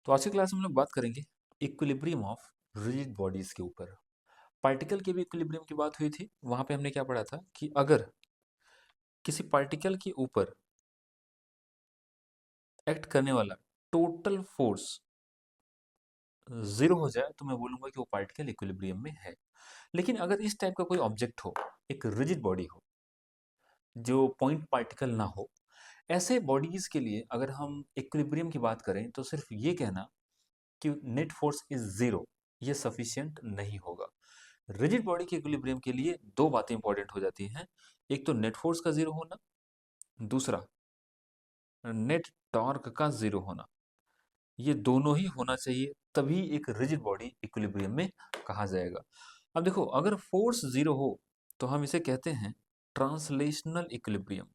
तो आज की क्लास में हम लोग बात करेंगे इक्विलिब्रियम ऑफ रिजिड बॉडीज के ऊपर। पार्टिकल के भी इक्विलिब्रियम की बात हुई थी। वहां पे हमने क्या पढ़ा था कि अगर किसी पार्टिकल के ऊपर एक्ट करने वाला टोटल फोर्स जीरो हो जाए तो मैं बोलूंगा कि वो पार्टिकल इक्विलिब्रियम में है। लेकिन अगर इस टाइप का कोई ऑब्जेक्ट हो, एक रिजिड बॉडी हो जो पॉइंट पार्टिकल ना हो, ऐसे बॉडीज के लिए अगर हम इक्विलिब्रियम की बात करें तो सिर्फ ये कहना कि नेट फोर्स इज जीरो ये सफिशियंट नहीं होगा। रिजिड बॉडी के इक्विलिब्रियम के लिए दो बातें इंपॉर्टेंट हो जाती हैं। एक तो नेट फोर्स का जीरो होना, दूसरा नेट टॉर्क का जीरो होना। ये दोनों ही होना चाहिए, तभी एक रिजिड बॉडी इक्विलिब्रियम में कहा जाएगा। अब देखो, अगर फोर्स जीरो हो तो हम इसे कहते हैं ट्रांसलेशनल इक्विलिब्रियम।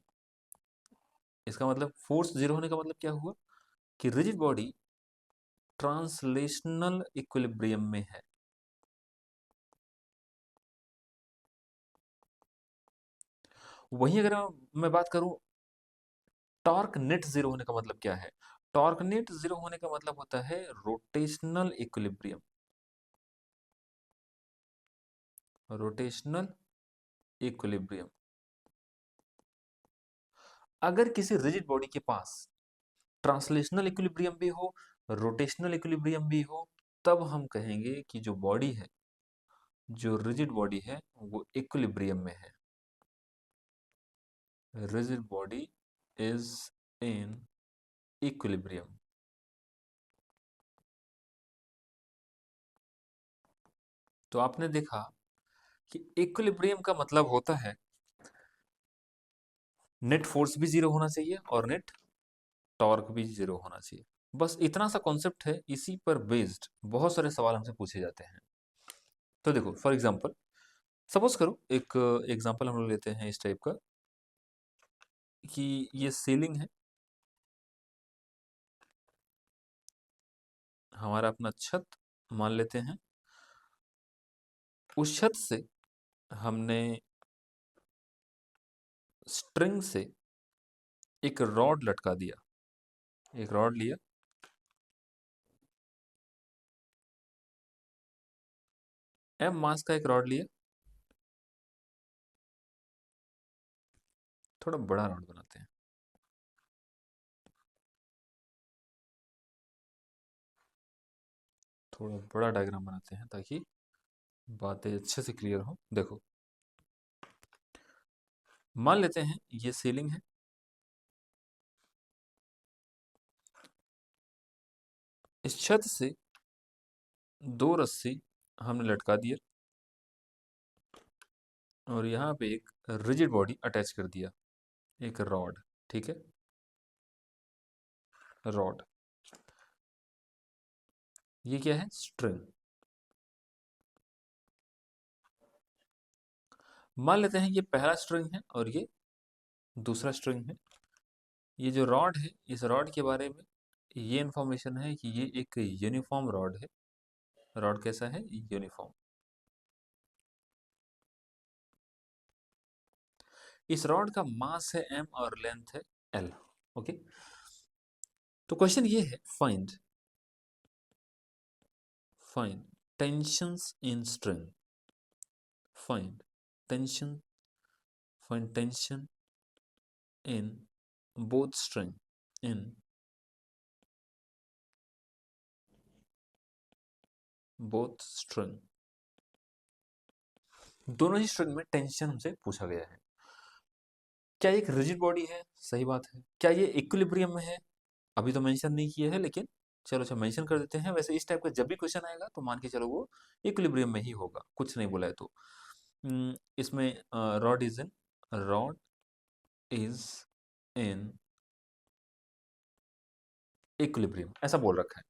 इसका मतलब फोर्स जीरो होने का मतलब क्या हुआ कि रिजिड बॉडी ट्रांसलेशनल इक्विलिब्रियम में है। वहीं अगर मैं बात करूं टॉर्क नेट जीरो होने का मतलब क्या है, टॉर्क नेट जीरो होने का मतलब होता है रोटेशनल इक्विलिब्रियम। Rotational equilibrium. अगर किसी रिजिड बॉडी के पास ट्रांसलेशनल इक्विलिब्रियम भी हो, रोटेशनल इक्विलिब्रियम भी हो, तब हम कहेंगे कि जो बॉडी है, जो रिजिड बॉडी है, वो इक्विलिब्रियम में है। Rigid body is in equilibrium. तो आपने देखा कि इक्विलिब्रियम का मतलब होता है नेट फोर्स भी जीरो होना चाहिए और नेट टॉर्क भी जीरो होना चाहिए। बस इतना सा कॉन्सेप्ट है, इसी पर बेस्ड बहुत सारे सवाल हमसे पूछे जाते हैं। तो देखो, फॉर एग्जांपल सपोज करो, एक एग्जांपल हम लोग लेते हैं इस टाइप का कि ये सीलिंग है, हमारा अपना छत मान लेते हैं। उस छत से हमने स्ट्रिंग से एक रॉड लटका दिया, एक रॉड लिया, एम मास का एक रॉड लिया, थोड़ा बड़ा रॉड बनाते हैं, थोड़ा बड़ा डायग्राम बनाते हैं ताकि बातें अच्छे से क्लियर हो। देखो, मान लेते हैं ये सीलिंग है, इस छत से दो रस्सी हमने लटका दिया और यहाँ पे एक रिजिड बॉडी अटैच कर दिया, एक रॉड। ठीक है, रॉड, ये क्या है, स्ट्रिंग। मान लेते हैं ये पहला स्ट्रिंग है और ये दूसरा स्ट्रिंग है। ये जो रॉड है, इस रॉड के बारे में ये इंफॉर्मेशन है कि ये एक यूनिफॉर्म रॉड है। रॉड कैसा है, यूनिफॉर्म। इस रॉड का मास है m और लेंथ है l। ओके, तो क्वेश्चन ये है, find tensions in string. Find tension, find tension in both string, in both string. दोनों ही स्ट्रिंग में टेंशन हमसे पूछा गया है। क्या ये एक रिजिड बॉडी है, सही बात है। क्या ये इक्विलिब्रियम में है, अभी तो मेंशन नहीं किया है, लेकिन चलो अच्छा मेंशन कर देते हैं। वैसे इस टाइप का जब भी क्वेश्चन आएगा तो मान के चलो वो इक्विलिब्रियम में ही होगा, कुछ नहीं बोला है तो। इसमें रॉड इज इन इक्विलिब्रियम ऐसा बोल रखा है।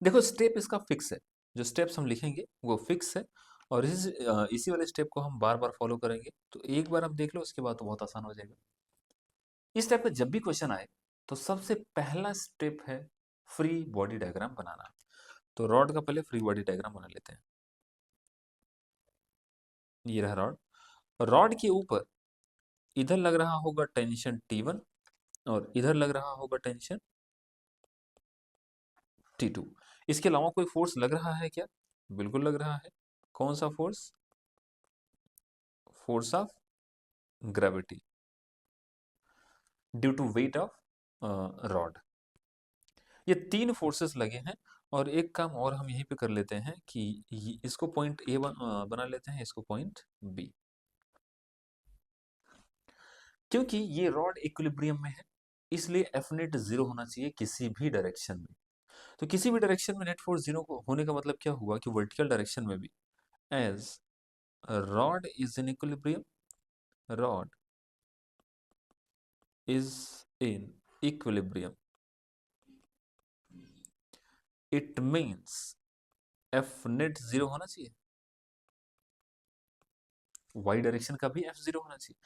देखो, स्टेप इसका फिक्स है, जो स्टेप्स हम लिखेंगे वो फिक्स है और इसी वाले स्टेप को हम बार बार फॉलो करेंगे। तो एक बार आप देख लो, उसके बाद तो बहुत आसान हो जाएगा। इस टाइप का जब भी क्वेश्चन आए तो सबसे पहला स्टेप है फ्री बॉडी डायग्राम बनाना। तो रॉड का पहले फ्री बॉडी डायग्राम बना लेते हैं। ये रहा रॉड। रॉड के ऊपर इधर लग रहा होगा टेंशन T1 और इधर लग रहा होगा टेंशन T2। इसके अलावा कोई फोर्स लग रहा है क्या? बिल्कुल लग रहा है। कौन सा force? Force of gravity due to weight of rod. ये तीन फोर्सेस लगे हैं। और एक काम और हम यहीं पे कर लेते हैं कि इसको पॉइंट ए बना लेते हैं, इसको पॉइंट बी। क्योंकि ये रॉड इक्विलिब्रियम में है, इसलिए एफ नेट जीरो होना चाहिए किसी भी डायरेक्शन में। तो किसी भी डायरेक्शन में नेट फोर्स जीरो होने का मतलब क्या हुआ कि वर्टिकल डायरेक्शन में भी, as rod is in equilibrium, rod is in equilibrium, it means F net zero होना चाहिए, वाई डायरेक्शन का भी एफ जीरो होना चाहिए।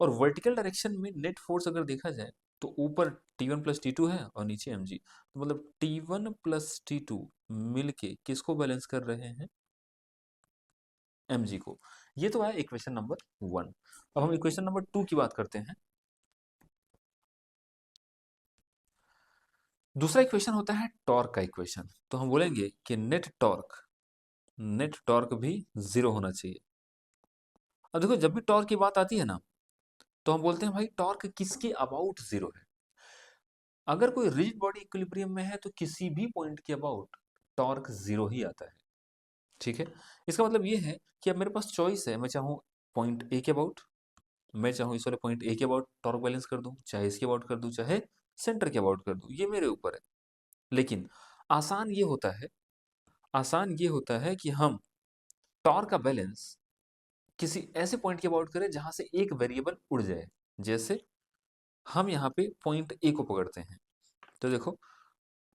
और वर्टिकल डायरेक्शन में नेट फोर्स अगर देखा जाए तो ऊपर T1 प्लस T2 है और नीचे mg, तो मतलब T1 प्लस T2 मिलके किसको बैलेंस कर रहे हैं? mg को। ये तो है इक्वेशन नंबर 1। अब हम इक्वेशन नंबर 2 की बात करते हैं। दूसरा इक्वेशन होता है टॉर्क का इक्वेशन। तो हम बोलेंगे कि नेट टॉर्क भी जीरो होना चाहिए। अब देखो, जब भी टॉर्क की बात आती है ना, तो हम बोलते हैं भाई टॉर्क किसके अबाउट जीरो है। अगर कोई रिजिड बॉडी इक्विलिब्रियम में है तो किसी भी पॉइंट के अबाउट टॉर्क जीरो ही आता है। ठीक है। इसका मतलब ये है कि अब मेरे पास चॉइस है, मैं चाहूँ पॉइंट ए के अबाउट, मैं चाहूँ इस वाले पॉइंट ए के अबाउट टॉर्क बैलेंस कर दूं, चाहे इसके अबाउट कर दूं, चाहे सेंटर के अबाउट कर दूं, ये मेरे ऊपर है। लेकिन आसान ये होता है आसान ये होता है कि हम टॉर्क का बैलेंस किसी ऐसे पॉइंट के अबाउट करें जहां से एक वेरिएबल उड़ जाए। जैसे हम यहाँ पे पॉइंट ए को पकड़ते हैं, तो देखो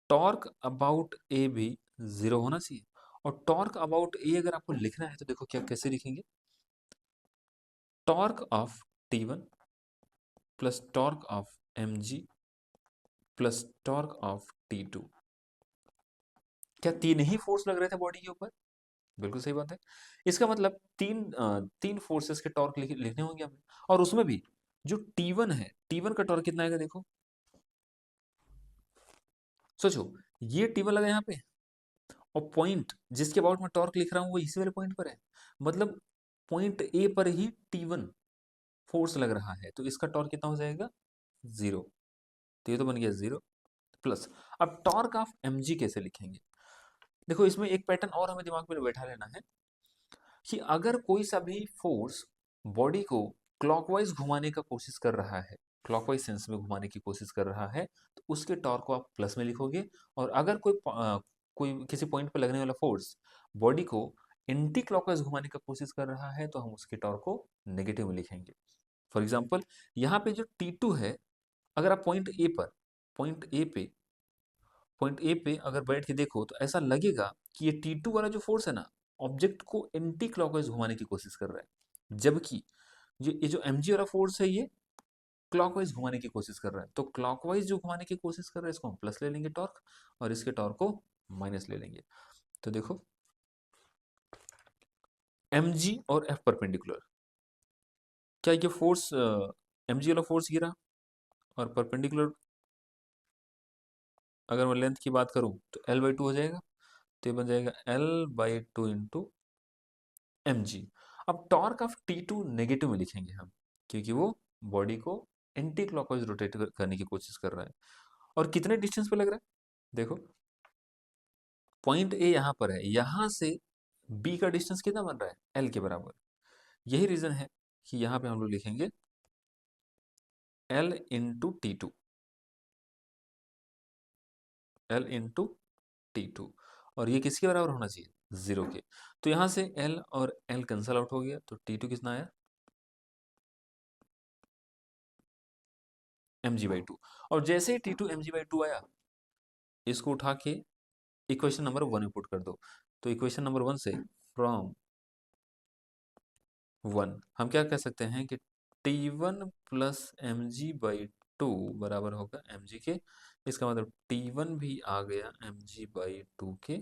टॉर्क अबाउट ए भी जीरो होना चाहिए। और टॉर्क अबाउट ए अगर आपको लिखना है तो देखो क्या कैसे लिखेंगे? Torque of T1 plus torque of mg plus torque of T2। क्या तीन ही फोर्स लग रहे थे बॉडी के ऊपर? बिल्कुल सही बात है। इसका मतलब तीन फोर्सेस के टॉर्क लिखने होंगे हमें। और उसमें भी जो T1 है, T1 का टॉर्क कितना आएगा देखो, सोचो, ये T1 लगा यहाँ पे, और पॉइंट जिसके अबाउट मैं टॉर्क लिख रहा हूँ वो इसी वाले पॉइंट पर है। मतलब पॉइंट ए पर ही T1 फोर्स लग रहा है, तो इसका टॉर्क कितना हो जाएगा? जीरो। तो ये तो बन गया जीरो। प्लस अब टॉर्क ऑफ mg कैसे लिखेंगे? देखो, इसमें एक पैटर्न और हमें दिमाग में बैठा लेना है कि अगर कोई सा भी फोर्स बॉडी को क्लॉकवाइज घुमाने का कोशिश कर रहा है, क्लॉकवाइज सेंस में घुमाने की कोशिश कर रहा है, तो उसके टॉर्क को आप प्लस में लिखोगे। और अगर कोई किसी पॉइंट पर लगने वाला फोर्स बॉडी को एंटी क्लॉकवाइज घुमाने का कोशिश कर रहा है, तो हम उसके टॉर्क को नेगेटिव में लिखेंगे। फॉर एग्जाम्पल, यहाँ पे जो T2 है, अगर आप पॉइंट ए पे अगर बैठ के देखो तो ऐसा लगेगा कि ये T2 वाला जो फोर्स है ना, ऑब्जेक्ट को एंटी क्लॉकवाइज घुमाने की कोशिश कर रहा है, जबकि ये जो mg वाला फोर्स है ये क्लॉकवाइज घुमाने की कोशिश कर रहा है। तो क्लॉकवाइज जो घुमाने की कोशिश कर रहा है, इसको हम प्लस ले लेंगे टॉर्क, और इसके टॉर्क को माइनस ले लेंगे। तो देखो, mg और f परपेंडिकुलर, क्या ये फोर्स mg वाला फोर्स गिरा, और परपेंडिकुलर अगर मैं लेंथ की बात करूं तो l/2 हो जाएगा। तो ये बन जाएगा l/2 इंटू mg। अब टॉर्क ऑफ T2 नेगेटिव में लिखेंगे हम, क्योंकि वो बॉडी को एंटी क्लॉकवाइज रोटेट करने की कोशिश कर रहा है। और कितने डिस्टेंस पे लग रहा है देखो, पॉइंट ए यहां पर है, यहां से बी का डिस्टेंस कितना बन रहा है? एल के बराबर। यही रीजन है कि यहां पे हम लोग लिखेंगे L/T2, L/T2। और ये किसके बराबर होना चाहिए? जीरो के। तो यहां से L और L कैंसल आउट हो गया, तो T2 कितना आया? mg/2। और जैसे ही T2 mg/2 आया, इसको उठा के इक्वेशन नंबर 1 में पुट कर दो। तो इक्वेशन नंबर 1 से फ्रॉम 1 हम क्या कह सकते हैं कि T1 प्लस mg/2 बराबर होगा mg के। इसका मतलब T1 भी आ गया mg/2 के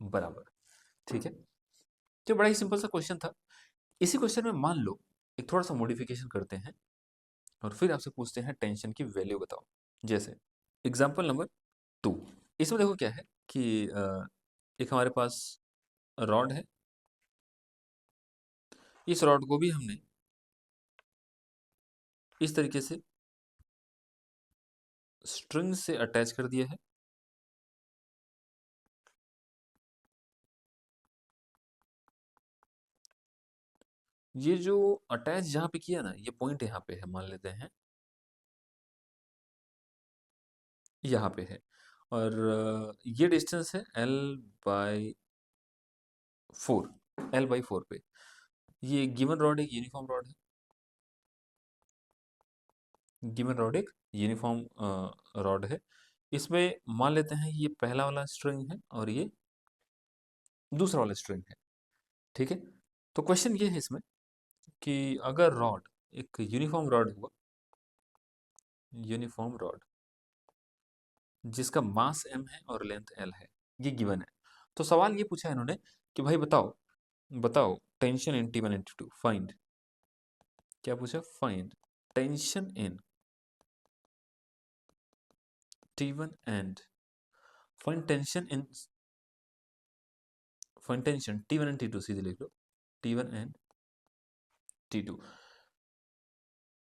बराबर। ठीक है। तो बड़ा ही सिंपल सा क्वेश्चन था। इसी क्वेश्चन में मान लो एक थोड़ा सा मॉडिफिकेशन करते हैं और फिर आपसे पूछते हैं टेंशन की वैल्यू बताओ। जैसे एग्जांपल नंबर 2। इसमें देखो क्या है कि एक हमारे पास रॉड है, इस रॉड को भी हमने इस तरीके से स्ट्रिंग से अटैच कर दिया है। ये जो अटैच जहां पे किया ना, ये पॉइंट यहाँ पे है, मान लेते हैं यहाँ पे है, और ये डिस्टेंस है L/4 पे। ये गिवन रॉड एक यूनिफॉर्म रॉड है, गिवन रॉड एक यूनिफॉर्म रॉड है। इसमें मान लेते हैं ये पहला वाला स्ट्रिंग है और ये दूसरा वाला स्ट्रिंग है, ठीक है। तो क्वेश्चन ये है इसमें कि अगर रॉड एक यूनिफॉर्म रॉड हुआ, यूनिफॉर्म रॉड जिसका मास m है और लेंथ l है, ये गिवन है, तो सवाल ये पूछा है इन्होंने कि भाई बताओ बताओ tension in T1 and T2 find. क्या पूछा? Find tension in T1 and find tension in, find tension T1 and T2, सीधे लिख लो T1 एंड T2।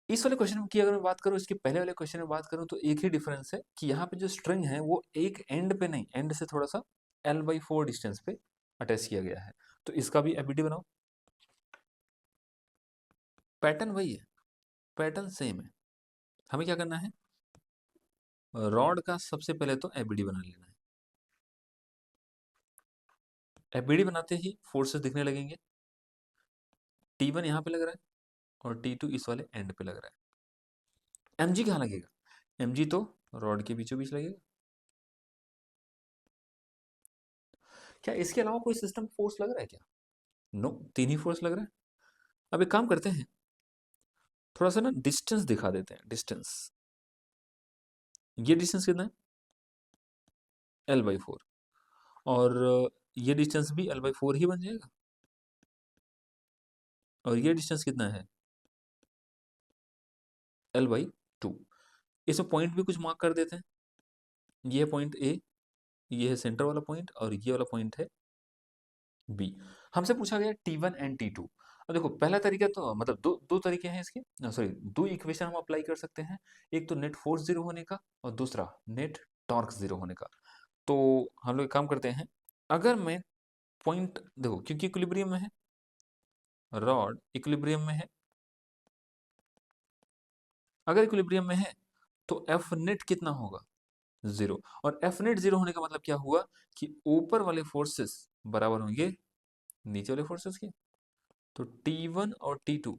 इस वाले क्वेश्चन की अगर मैं बात करूं, इसके पहले वाले क्वेश्चन में बात करूं, तो एक ही डिफरेंस है कि यहाँ पे जो स्ट्रिंग है वो एक एंड पे नहीं, एंड से थोड़ा सा L/4 डिस्टेंस पे अटैच किया गया है। तो इसका भी एबीडी बनाओ। पैटर्न वही है, पैटर्न सेम है। हमें क्या करना है, रॉड का सबसे पहले तो एबीडी बना लेना है। एबीडी बनाते ही फोर्सेस दिखने लगेंगे। T1 यहाँ पे लग रहा है और T2 इस वाले एंड पे लग रहा है। mg कहाँ लगेगा? mg तो रॉड के बीचों बीच लगेगा। क्या इसके अलावा कोई सिस्टम फोर्स लग रहा है क्या? नो, तीन ही फोर्स लग रहा है। अब एक काम करते हैं, थोड़ा सा ना डिस्टेंस दिखा देते हैं। डिस्टेंस, ये डिस्टेंस कितना है? L/4, और ये डिस्टेंस भी L/4 ही बन जाएगा। और ये डिस्टेंस कितना है? L/2। इसमें पॉइंट भी कुछ मार्क कर देते हैं। ये है पॉइंट ए, ये है सेंटर वाला पॉइंट, और ये वाला पॉइंट है बी। हमसे पूछा गया T1 एंड T2। अब देखो पहला तरीका तो मतलब दो दो तरीके हैं इसके, सॉरी दो इक्वेशन हम अप्लाई कर सकते हैं। एक तो नेट फोर्स जीरो होने का और दूसरा नेट टॉर्क जीरो होने का। तो हम लोग एक काम करते हैं, अगर मैं पॉइंट देखो, क्योंकि इक्विलिब्रियम में है, रॉड इक्विलिब्रियम में है, अगर इक्विलिब्रियम में है तो एफ नेट कितना होगा? जीरो। और एफ नेट जीरो होने का मतलब क्या हुआ कि ऊपर वाले फोर्सेस बराबर होंगे नीचे वाले फोर्सेस के। तो T1 और T2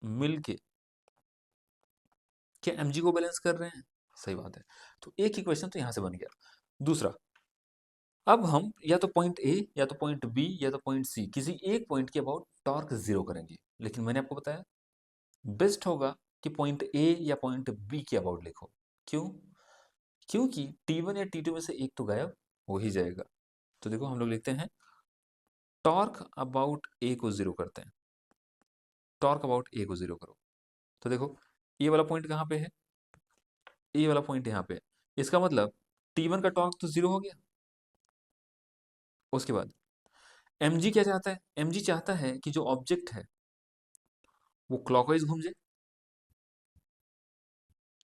मिलके क्या mg को बैलेंस कर रहे हैं? सही बात है। तो एक इक्वेशन तो यहां से बन गया। दूसरा, अब हम या तो पॉइंट ए या तो पॉइंट बी या तो पॉइंट सी, किसी एक पॉइंट के अबाउट टॉर्क जीरो करेंगे। लेकिन मैंने आपको बताया बेस्ट होगा कि पॉइंट ए या पॉइंट बी के अबाउट लिखो। क्यों? क्योंकि T1 या T2 में से एक तो गायब हो ही जाएगा। तो देखो हम लोग लिखते हैं टॉर्क अबाउट ए को जीरो करते हैं, टॉर्क अबाउट ए को जीरो करो। तो देखो ये वाला पॉइंट कहाँ पे है? ए वाला पॉइंट यहाँ पे है। इसका मतलब T1 का टॉर्क तो जीरो हो गया। उसके बाद mg क्या चाहता है? mg चाहता है कि जो ऑब्जेक्ट है वो क्लॉकवाइज घूम जाए।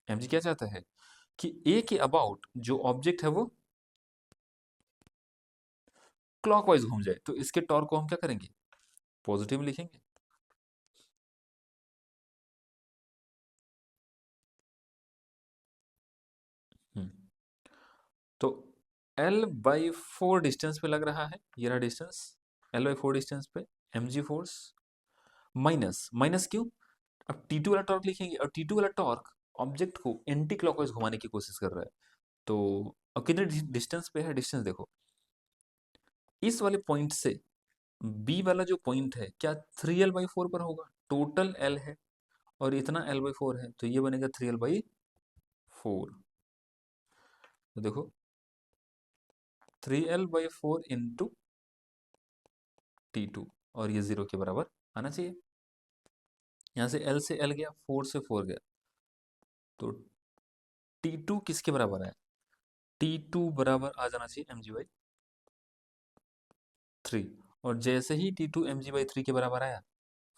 mg क्या चाहता है कि a के अबाउट जो ऑब्जेक्ट है वो क्लॉकवाइज घूम जाए। तो इसके टॉर्क को हम क्या करेंगे? पॉजिटिव लिखेंगे। हम्म, तो L/4 डिस्टेंस पे लग रहा है, ये रहा डिस्टेंस L/4 डिस्टेंस पे mg फोर्स माइनस, माइनस क्यों? अब T2 वाला टॉर्क लिखेंगे, और T2 वाला टॉर्क ऑब्जेक्ट को एंटी क्लॉकवाइज घुमाने की कोशिश कर रहा है। तो अब कितने डिस्टेंस पे है? डिस्टेंस देखो, इस वाले पॉइंट से बी वाला जो पॉइंट है क्या 3L/4 पर होगा? टोटल L है और इतना L/4 है, तो ये बनेगा 3L/4। तो देखो 3L/4 इंटू T2, और ये जीरो के बराबर आना चाहिए। यहाँ से L से L गया, 4 से 4 गया, तो T2 किसके बराबर है? T2 बराबर आ जाना चाहिए mg/3। और जैसे ही T2 mg/3 के बराबर आया,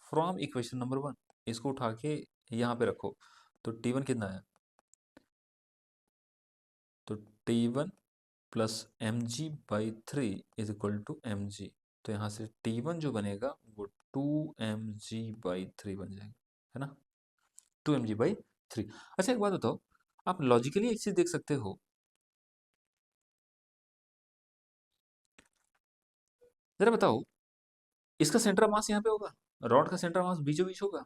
फ्रॉम इक्वेशन नंबर 1 इसको उठा के यहाँ पे रखो, तो T1 कितना है, तो T1 plus mg/3 is equal to mg। तो यहाँ से T1 जो बनेगा वो 2mg/3 बन जाएगा, है ना, 2mg/3। अच्छा एक बात बताओ, आप लॉजिकली एक चीज देख सकते हो, जरा बताओ, इसका सेंटर ऑफ मास यहाँ पे होगा, रॉड का सेंटर ऑफ मास बीचों बीच होगा।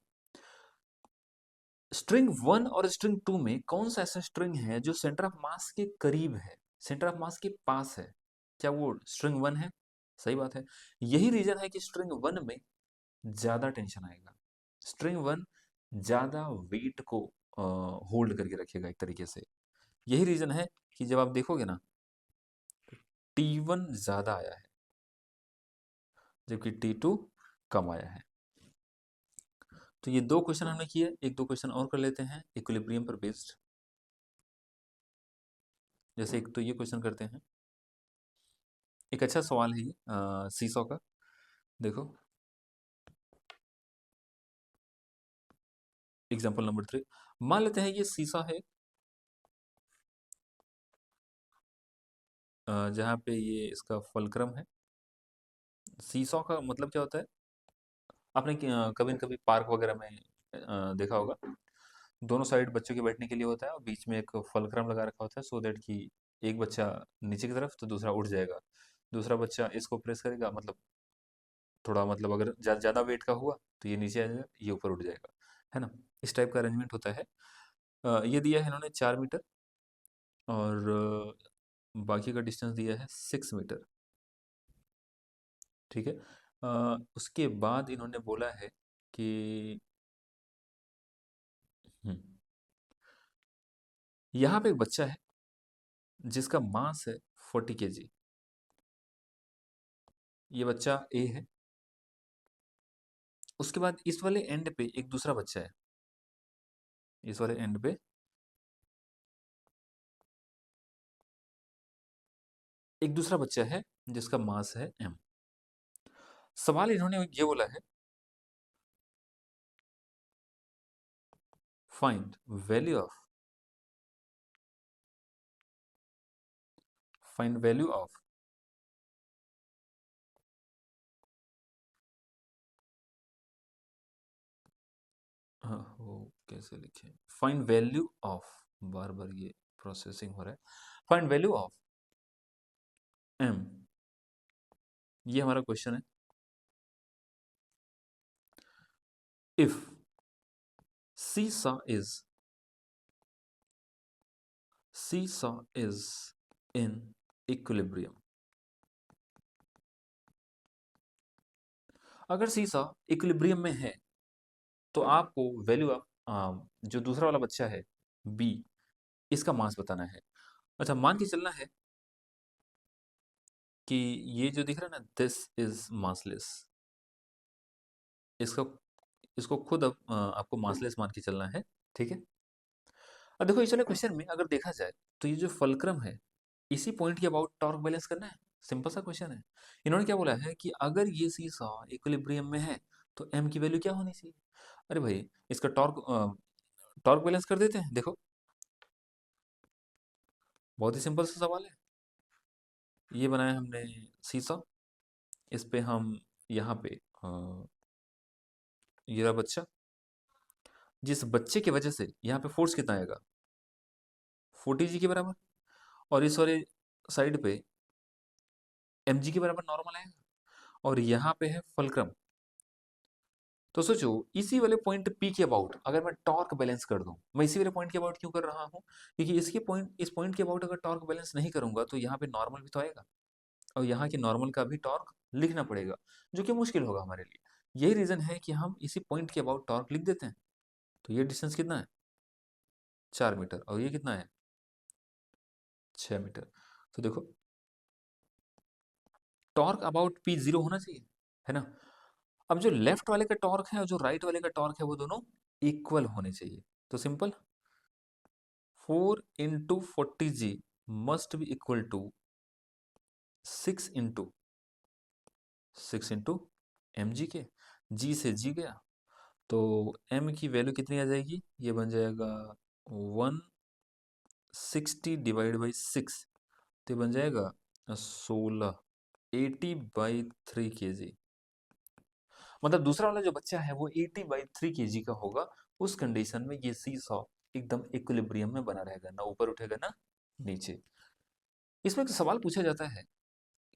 स्ट्रिंग 1 और स्ट्रिंग 2 में कौन सा ऐसा स्ट्रिंग है जो सेंटर ऑफ मास के करीब है, सेंटर ऑफ मास के पास है? क्या वो स्ट्रिंग 1 है? सही बात है। यही रीजन है कि स्ट्रिंग 1 में ज्यादा टेंशन आएगा। स्ट्रिंग 1 ज्यादा वेट को होल्ड करके रखेगा एक तरीके से। यही रीजन है कि जब आप देखोगे ना, T1 ज्यादा आया है जबकि T2 कम आया है। तो ये दो क्वेश्चन हमने किए, एक दो क्वेश्चन और कर लेते हैं इक्विलिब्रियम पर बेस्ड। जैसे एक तो ये क्वेश्चन करते हैं, एक अच्छा सवाल है ये सीसॉ का। देखो एग्जांपल नंबर 3, मान लेते हैं ये सीसॉ है, जहाँ पे ये इसका फलक्रम है। सीसॉ का मतलब क्या होता है, आपने कभी न कभी पार्क वगैरह में देखा होगा, दोनों साइड बच्चों के बैठने के लिए होता है और बीच में एक फलक्रम लगा रखा होता है, सो दैट कि एक बच्चा नीचे की तरफ तो दूसरा उठ जाएगा, दूसरा बच्चा इसको प्रेस करेगा, मतलब थोड़ा, मतलब अगर ज़्यादा वेट का हुआ तो ये नीचे आ जाएगा, ये ऊपर उठ जाएगा, है ना। इस टाइप का अरेंजमेंट होता है। ये दिया है इन्होंने 4 मीटर, और बाकी का डिस्टेंस दिया है 6 मीटर, ठीक है। उसके बाद इन्होंने बोला है कि हम्म, यहाँ पे एक बच्चा है जिसका मास है 40 kg। ये बच्चा ए है। उसके बाद इस वाले एंड पे एक दूसरा बच्चा है, इस वाले एंड पे एक दूसरा बच्चा है जिसका मास है m। सवाल इन्होंने ये बोला है, find value of, find value of हाँ वो कैसे लिखे, फाइंड वैल्यू ऑफ, बार बार ये प्रोसेसिंग हो रहा है, फाइंड वैल्यू ऑफ m, ये हमारा क्वेश्चन है। If seesaw is seesaw is in equilibrium, अगर सीसा इक्विलिब्रियम में है तो आपको वैल्यू ऑफ जो दूसरा वाला बच्चा है बी, इसका मास बताना है। अच्छा मान के चलना है कि ये जो दिख रहा है ना, दिस इज मासलेस, इसका इसको खुद अब आपको मासलेस मान के चलना है, ठीक है। अब देखो इस वाले क्वेश्चन में अगर देखा जाए तो ये जो फलक्रम है, इसी पॉइंट के अबाउट टॉर्क बैलेंस करना है, सिंपल सा क्वेश्चन है। इन्होंने क्या बोला है कि अगर ये सीसा इक्विलिब्रियम में है तो एम की वैल्यू क्या होनी चाहिए। अरे भाई इसका टॉर्क टॉर्क बैलेंस कर देते हैं। देखो बहुत ही सिंपल सा सवाल है। ये बनाया हमने सीसा, इस पे हम यहाँ पे ये रहा बच्चा, जिस बच्चे की वजह से यहाँ पे फोर्स कितना आएगा, 40 g के बराबर, और इस वाले साइड पे mg के बराबर नॉर्मल आएगा, और यहाँ पे है फलक्रम। तो सोचो इसी वाले पॉइंट P के अबाउट अगर मैं टॉर्क बैलेंस कर दूं, मैं इसी वाले पॉइंट के अबाउट क्यों कर रहा हूँ, क्योंकि इस पॉइंट के अबाउट अगर टॉर्क बैलेंस नहीं करूंगा तो यहाँ पे नॉर्मल भी तो आएगा, और यहाँ की नॉर्मल का भी टॉर्क लिखना पड़ेगा, जो कि मुश्किल होगा हमारे लिए। यही रीजन है कि हम इसी पॉइंट के अबाउट टॉर्क लिख देते हैं। तो ये डिस्टेंस कितना है, 4 मीटर, और ये कितना है, 6 मीटर। तो देखो टॉर्क अबाउट पी जीरो होना चाहिए, है ना। अब जो लेफ्ट वाले का टॉर्क है और जो राइट वाले का टॉर्क है वो दोनों इक्वल होने चाहिए। तो simple, 4 into 40 g must be equal to 6 into M G के, जी से जी गया, तो एम की वैल्यू कितनी आ जाएगी, ये बन जाएगा 160/6, तो ये बन जाएगा 16, 80/3 kg। मतलब दूसरा वाला जो बच्चा है वो 80/3 kg का होगा। उस कंडीशन में ये सी सॉ एकदम इक्विलिब्रियम में बना रहेगा, ना ऊपर उठेगा ना नीचे। इसमें एक सवाल पूछा जाता है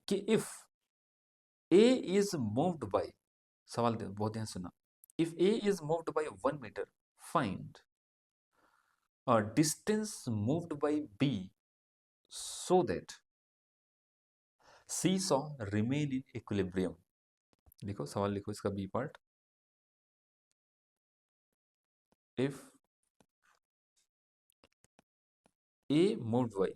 कि if A is moved by, सवाल बहुत ध्यान सुना, if A is moved by 1 meter, find distance moved by B so that seesaw remain in equilibrium. लिखो सवाल, लिखो इसका B part. If A moved by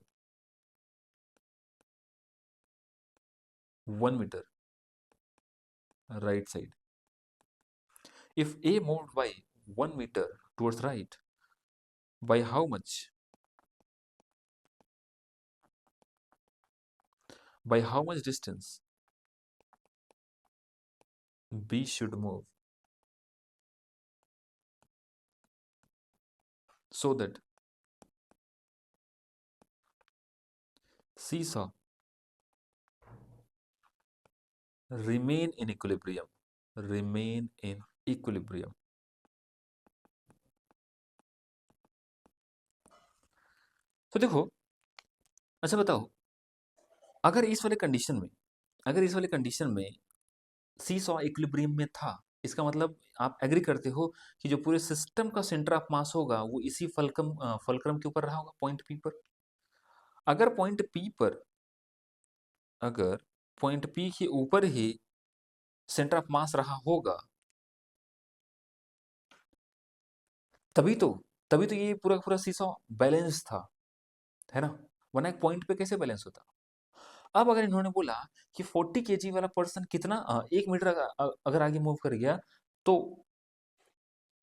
1 meter right side, if A moved by 1 meter towards right, by how much, by how much distance B should move so that seesaw remain in equilibrium, remain in equilibrium। तो देखो, अच्छा बताओ, अगर इस वाले condition में, अगर इस वाले कंडीशन में सी सॉ इक्विलिब्रियम में था, इसका मतलब आप एग्री करते हो कि जो पूरे सिस्टम का सेंटर ऑफ मास होगा वो इसी फलक्रम के ऊपर रहा होगा, पॉइंट पी पर। अगर पॉइंट पी पर, अगर पॉइंट पी के ऊपर ही सेंटर ऑफ मास रहा होगा, तभी तो तभी तो ये पूरा का पूरा सीसॉ बैलेंस था, है ना, वरना एक पॉइंट पे कैसे बैलेंस होता। अब अगर इन्होंने बोला कि 40 kg वाला पर्सन कितना 1 मीटर अगर आगे मूव कर गया, तो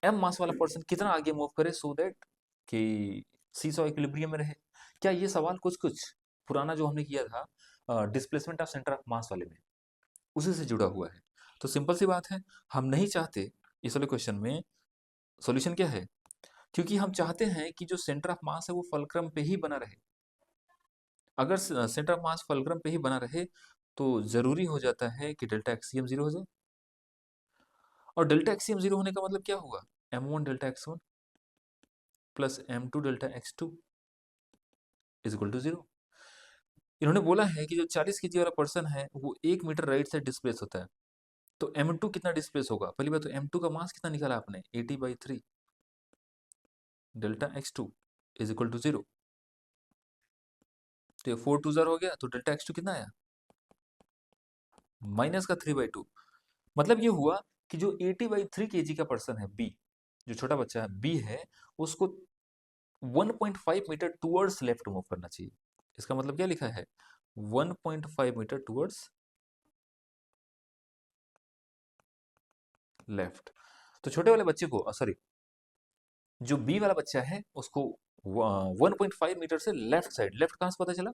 एम मास वाला पर्सन कितना आगे मूव करे सो दैट कि सीसॉ इक्विलिब्रियम में रहे। क्या ये सवाल कुछ कुछ पुराना जो हमने किया था displacement of centre of mass वाले में, उसी से जुड़ा हुआ है। तो सिंपल सी बात है, हम नहीं चाहते इस वाले क्वेश्चन में सॉल्यूशन क्या है, क्योंकि हम चाहते हैं कि जो सेंटर ऑफ मास है वो फलक्रम पे ही बना रहे। अगर सेंटर ऑफ मास फलक्रम पे ही बना रहे तो जरूरी हो जाता है कि डेल्टा एक्सियम जीरो हो जाए, और डेल्टा एक्सियम जीरो होने का मतलब क्या होगा, m1 delta x1 plus m2 delta x2 is equal to zero. इन्होंने बोला है कि जो 40 kg वाला पर्सन है वो 1 मीटर राइट साइड डिस्प्लेस होता है, तो m2 कितना डिस्प्लेस होगा, पहली बात तो m2 का मास कितना निकाला आपने, 80/3 delta x2 is equal to zero. तो 4 2 हो गया, तो डेल्टा x2 कितना आया, माइनस का 3/2। मतलब ये हुआ कि जो 80/3 kg का पर्सन है बी, जो छोटा बच्चा है बी है, उसको 1.5 मीटर टूवर्ड्स लेफ्ट मूव करना चाहिए। इसका मतलब क्या लिखा है, 1.5 मीटर टूवर्ड्स लेफ्ट। तो छोटे वाले बच्चे को, सॉरी, जो बी वाला बच्चा है उसको 1.5 मीटर से लेफ्ट साइड, लेफ्ट कहां से पता चला,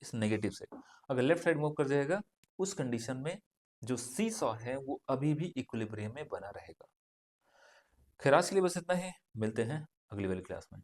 इस नेगेटिव से, अगर लेफ्ट साइड मूव कर जाएगा उस कंडीशन में जो सी सॉ है वो अभी भी इक्विलिब्रियम में बना रहेगा। खैर आज के लिए बस इतना ही, मिलते हैं अगली वाली क्लास में।